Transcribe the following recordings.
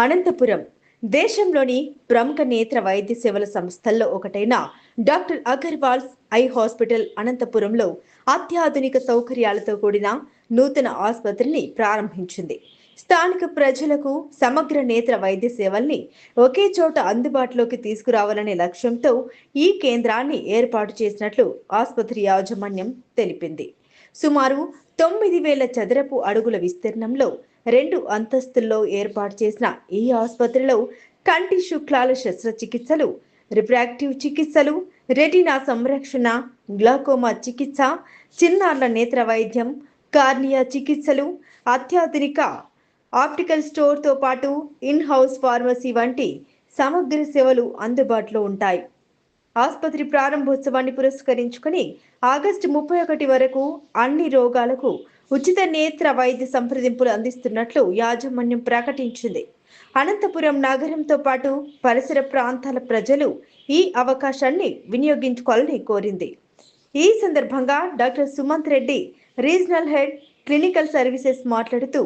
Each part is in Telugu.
అనంతపురం దేశంలోని ప్రముఖ నేత్ర వైద్య సేవల సంస్థల్లో ఒకటైన డాక్టర్ అగర్వాల్స్ ఐ హాస్పిటల్ అనంతపురంలో అత్యాధునిక సౌకర్యాలతో కూడిన నూతన ఆసుపత్రిని ప్రారంభించింది. స్థానిక ప్రజలకు సమగ్ర నేత్ర వైద్య సేవల్ని ఒకే చోట అందుబాటులోకి తీసుకురావాలనే లక్ష్యంతో ఈ కేంద్రాన్ని ఏర్పాటు చేసినట్లు ఆసుపత్రి యాజమాన్యం తెలిపింది. సుమారు 9,000 చదరపు అడుగుల విస్తీర్ణంలో 2 అంతస్తుల్లో ఏర్పాటు చేసిన ఈ ఆసుపత్రిలో కంటి శుక్లాల శస్త్రచికిత్సలు, రిఫ్రాక్టివ్ చికిత్సలు, రెటీనా సంరక్షణ, గ్లాకోమా చికిత్స, చిన్నారుల నేత్ర వైద్యం, కార్నియా చికిత్సలు, అత్యాధునిక ఆప్టికల్ స్టోర్తో పాటు ఇన్ హౌస్ ఫార్మసీ వంటి సమగ్ర సేవలు అందుబాటులో ఉంటాయి. ఆసుపత్రి ప్రారంభోత్సవాన్ని పురస్కరించుకుని ఆగస్టు 31 వరకు అన్ని రోగాలకు ఉచిత నేత్ర వైద్య సంప్రదింపులు అందిస్తున్నట్లు యాజమాన్యం ప్రకటించింది. అనంతపురం నగరంతో పాటు పరిసర ప్రాంతాల ప్రజలు ఈ అవకాశాన్ని వినియోగించుకోవాలని కోరింది. ఈ సందర్భంగా doctor Sumanth Reddy, regional head clinical services మాట్లాడుతూ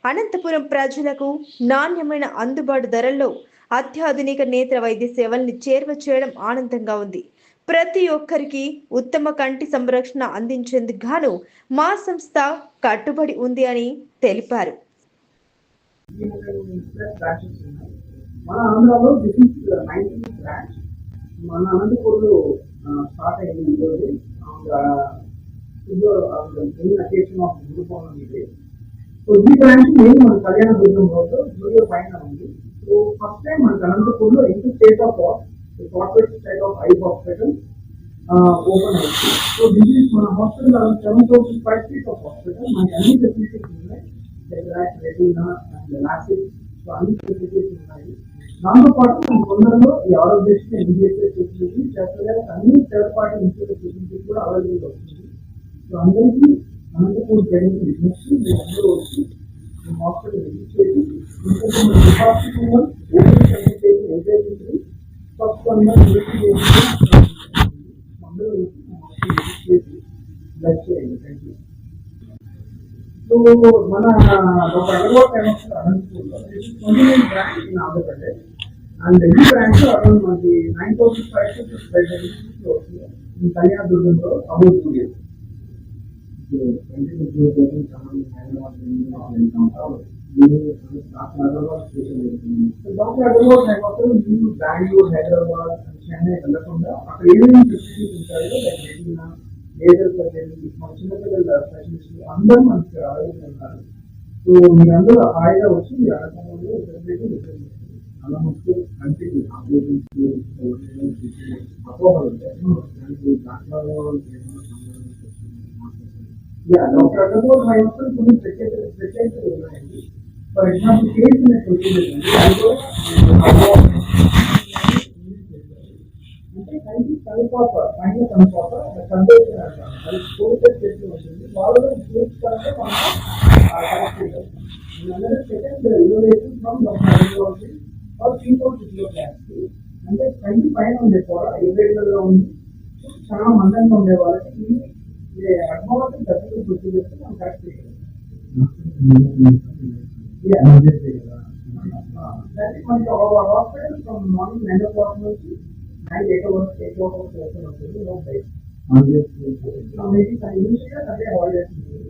అనంతపురం ప్రజలకు నాణ్యమైన అందుబాటు ధరల్లో అత్యాధునిక నేత్ర వైద్య సేవల్ని చేరువ చేయడం ఆనందంగా ఉంది. ప్రతి ఒక్కరికి ఉత్తమ కంటి సంరక్షణ అందించేందుకు గాను మా సంస్థ కట్టుబడి ఉంది అని తెలిపారు. మన ఆంధ్రాలో దిస్ ఇస్ 19th బ్రాంచ్. మన అనంతపూర్లో స్టార్ట్ అయింది ఈరోజు occasion of Guru Purnima day. So ఈ బ్రాంచ్ మేము మన కళ్యాణదుర్గం రోడ్లో జూనియర్ పైన ఉంది. సో ఫస్ట్ టైం మన అనంతపూర్లో into state of corporate state of eye hospital open అయింది. సో దిస్ ఇస్ మన hospital 7,000 square feet of hospital. మనకి అన్ని ఫెసిలిటీస్ ఉన్నాయి, రెటీనా అండ్ లాసిక్, సో అన్ని ఫెసిలిటీస్ ఉన్నాయి. దాంతో పాటు మన తొందరలో ఈ ఆరోగ్యశ్రీ ఎన్బిఎస్ఎస్ ఫెసిలిటీ చేస్తలే అన్ని థర్డ్ పార్టీ ఇన్సూరెన్స్ ఫెసిలిటీస్ కూడా అవైలబుల్ అవుతుంది. సో అందరికీ అనంతపూర్ ట్రైనింగ్ బిజినెస్ మీరు అందరూ వచ్చి హాస్పిటల్ విజిట్ చేసి డిపార్ట్మెంట్ ఫస్ట్ అందరూ బ్లడ్ చేయండి. Thank you. సో మన ఒక అనంతపూర్లో 29 బ్రాంచ్ ఇన్ ఆంధ్రప్రదేశ్ అండ్ ఈ బ్రాంచ్ అరౌండ్ మనకి 9,500 square feet వస్తుంది కళ్యాణదుర్గంలో అమూల్ స్టూడియో. డాక్టర్ అగర్వాల్ హైదరాబాద్ మీరు బెంగళూరు, హైదరాబాద్, చెన్నై వెళ్ళకుండా అక్కడ ఏమేమి ఫెసిలిటీస్ ఉంటాయో లైక్ రెటీనా, లేజర్ సర్జరీ, మన చిన్నపిల్లల స్పెషలిస్ట్ అందరూ మనకి అవైలబుల్ ఉన్నారు. సో మీరందరూ హాయిగా వచ్చి మీరు అనంతపురంలో ఫెసిలిటీ అలా ముఖ్యం అంటే అపోహలు ఉంటాయి. డాక్టర్ అగర్వాల్ హైదరాబాద్ కొన్ని ప్రత్యేకతలు ఉన్నాయండి. ఫర్ ఎగ్జాంపుల్ కేసు అంటే కంటి కనుపాప పైన కనుపాప సందేశం అంటారు, అది కోరికలు చేస్తూ ఉంటుంది. వాళ్ళలో చేర్చుకుంటే మనం కరెక్ట్ అవుతుంది. Second innovation from doctor Agarwal are people class అంటే కంటి పైన ఉండే కూడా ఇర్రెగ్యులర్గా ఉంది, చాలా మందంగా ఉండే వాళ్ళకి ఈ అడ్వాన్స్ సర్జికల్ ప్రొసీజర్స్ మనం కరెక్ట్ చేయాలి. మనకి హాస్పిటల్ ఫ్రమ్ మార్నింగ్ 9 o'clock నుంచి నైట్ 8 o'clock ఓపెన్ అవుతుంది. No break. మేబీ ఇనిషియల్గా సండే హాలిడేస్ ఉంటుంది.